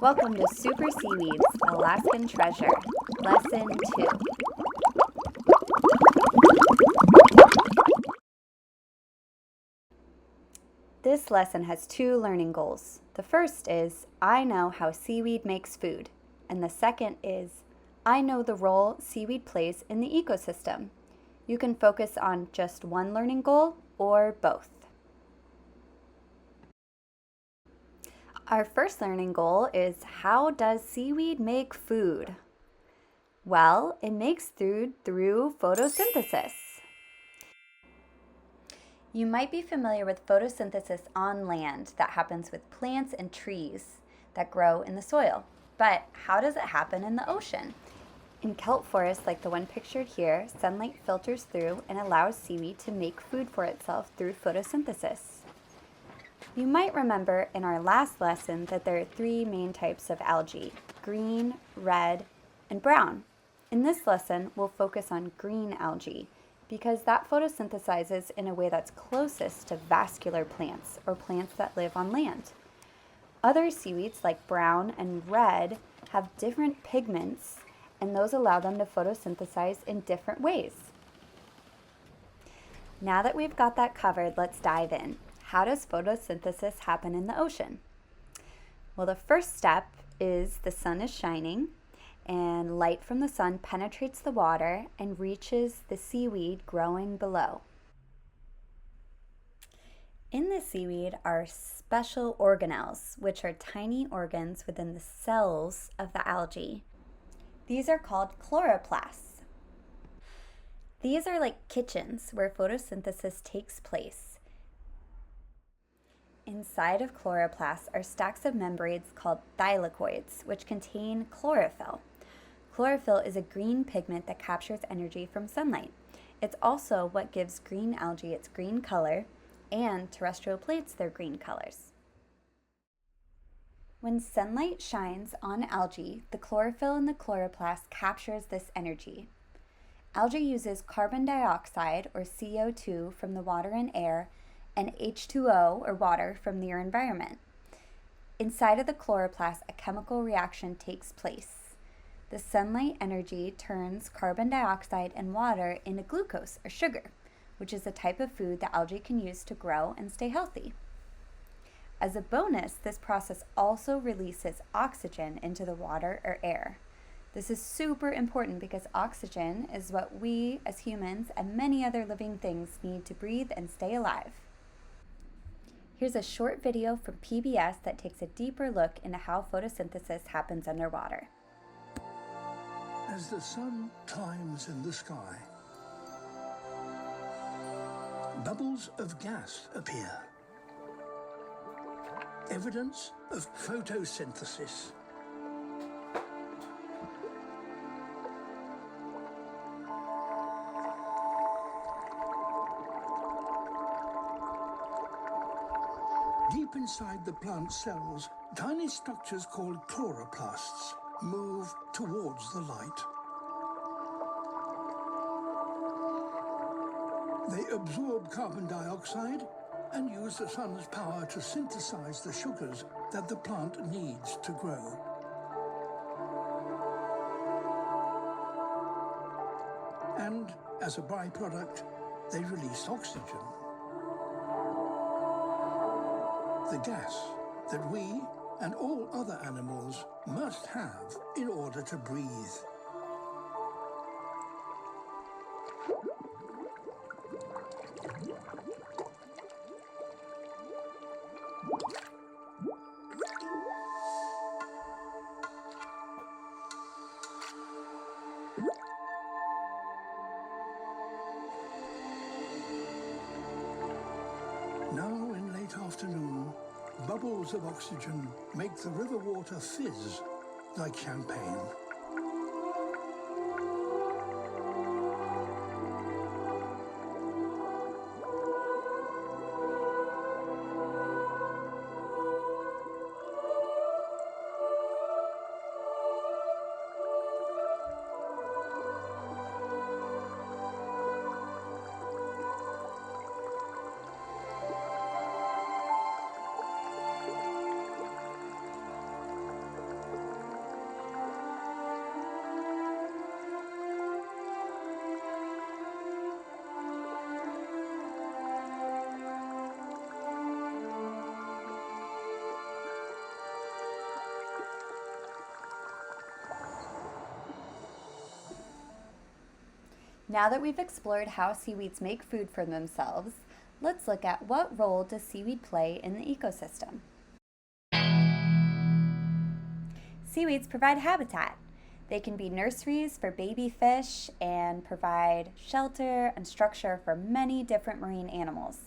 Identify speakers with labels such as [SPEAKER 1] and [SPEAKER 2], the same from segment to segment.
[SPEAKER 1] Welcome to Super Seaweeds, Alaskan Treasure, Lesson 2. This lesson has two learning goals. The first is, I know how seaweed makes food. And the second is, I know the role seaweed plays in the ecosystem. You can focus on just one learning goal or both. Our first learning goal is, how does seaweed make food? Well, it makes food through photosynthesis. You might be familiar with photosynthesis on land that happens with plants and trees that grow in the soil. But how does it happen in the ocean? In kelp forests like the one pictured here, sunlight filters through and allows seaweed to make food for itself through photosynthesis. You might remember in our last lesson that there are three main types of algae: green, red, and brown. In this lesson, we'll focus on green algae because that photosynthesizes in a way that's closest to vascular plants or plants that live on land. Other seaweeds like brown and red have different pigments, and those allow them to photosynthesize in different ways. Now that we've got that covered, let's dive in. How does photosynthesis happen in the ocean? Well, the first step is the sun is shining and light from the sun penetrates the water and reaches the seaweed growing below. In the seaweed are special organelles, which are tiny organs within the cells of the algae. These are called chloroplasts. These are like kitchens where photosynthesis takes place. Inside of chloroplasts are stacks of membranes called thylakoids, which contain chlorophyll. Chlorophyll is a green pigment that captures energy from sunlight. It's also what gives green algae its green color and terrestrial plants their green colors. When sunlight shines on algae, the chlorophyll in the chloroplast captures this energy. Algae uses carbon dioxide, or CO2, from the water and air, and H2O, or water, from their environment. Inside of the chloroplast, a chemical reaction takes place. The sunlight energy turns carbon dioxide and water into glucose, or sugar, which is a type of food that algae can use to grow and stay healthy. As a bonus, this process also releases oxygen into the water or air. This is super important because oxygen is what we as humans and many other living things need to breathe and stay alive. Here's a short video from PBS that takes a deeper look into how photosynthesis happens underwater.
[SPEAKER 2] As the sun climbs in the sky, bubbles of gas appear. Evidence of photosynthesis. Deep inside the plant cells, tiny structures called chloroplasts move towards the light. They absorb carbon dioxide and use the sun's power to synthesize the sugars that the plant needs to grow. And as a byproduct, they release oxygen. The gas that we and all other animals must have in order to breathe. Now in late afternoon, bubbles of oxygen make the river water fizz like champagne.
[SPEAKER 1] Now that we've explored how seaweeds make food for themselves, let's look at what role does seaweed play in the ecosystem. Seaweeds provide habitat. They can be nurseries for baby fish and provide shelter and structure for many different marine animals.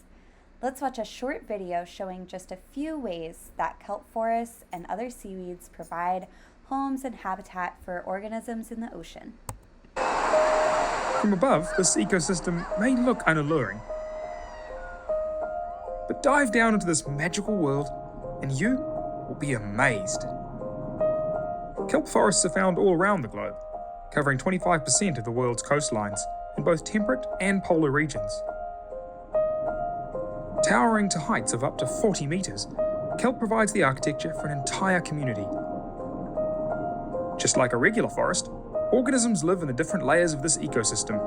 [SPEAKER 1] Let's watch a short video showing just a few ways that kelp forests and other seaweeds provide homes and habitat for organisms in the ocean.
[SPEAKER 3] From above, this ecosystem may look unalluring. But dive down into this magical world and you will be amazed. Kelp forests are found all around the globe, covering 25% of the world's coastlines in both temperate and polar regions. Towering to heights of up to 40 metres, kelp provides the architecture for an entire community. Just like a regular forest, organisms live in the different layers of this ecosystem.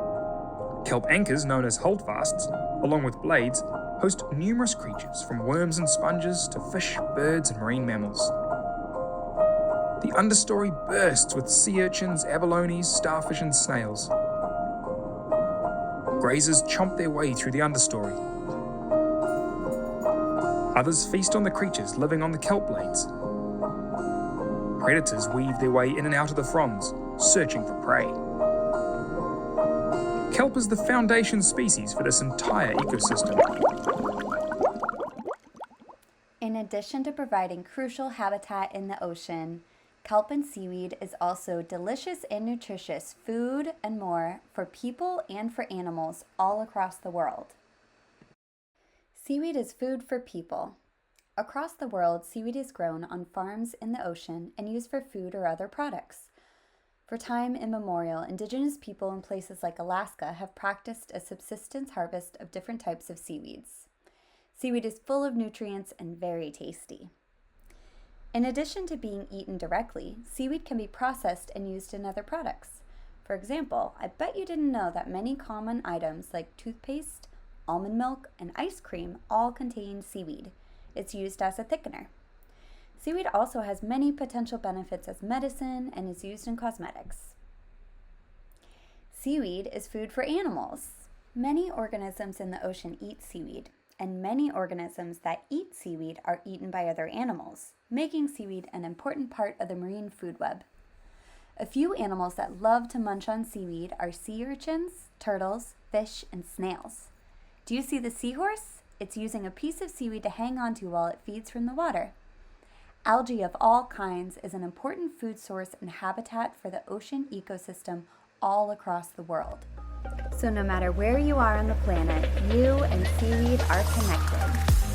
[SPEAKER 3] Kelp anchors, known as holdfasts, along with blades, host numerous creatures from worms and sponges to fish, birds and marine mammals. The understory bursts with sea urchins, abalones, starfish and snails. Grazers chomp their way through the understory. Others feast on the creatures living on the kelp blades. Predators weave their way in and out of the fronds, searching for prey. Kelp is the foundation species for this entire ecosystem.
[SPEAKER 1] In addition to providing crucial habitat in the ocean, kelp and seaweed is also delicious and nutritious food and more for people and for animals all across the world. Seaweed is food for people. Across the world, seaweed is grown on farms in the ocean and used for food or other products. For time immemorial, indigenous people in places like Alaska have practiced a subsistence harvest of different types of seaweeds. Seaweed is full of nutrients and very tasty. In addition to being eaten directly, seaweed can be processed and used in other products. For example, I bet you didn't know that many common items like toothpaste, almond milk, and ice cream all contain seaweed. It's used as a thickener. Seaweed also has many potential benefits as medicine and is used in cosmetics. Seaweed is food for animals. Many organisms in the ocean eat seaweed, and many organisms that eat seaweed are eaten by other animals, making seaweed an important part of the marine food web. A few animals that love to munch on seaweed are sea urchins, turtles, fish, and snails. Do you see the seahorse? It's using a piece of seaweed to hang onto while it feeds from the water. Algae of all kinds is an important food source and habitat for the ocean ecosystem all across the world. So no matter where you are on the planet, you and seaweed are connected.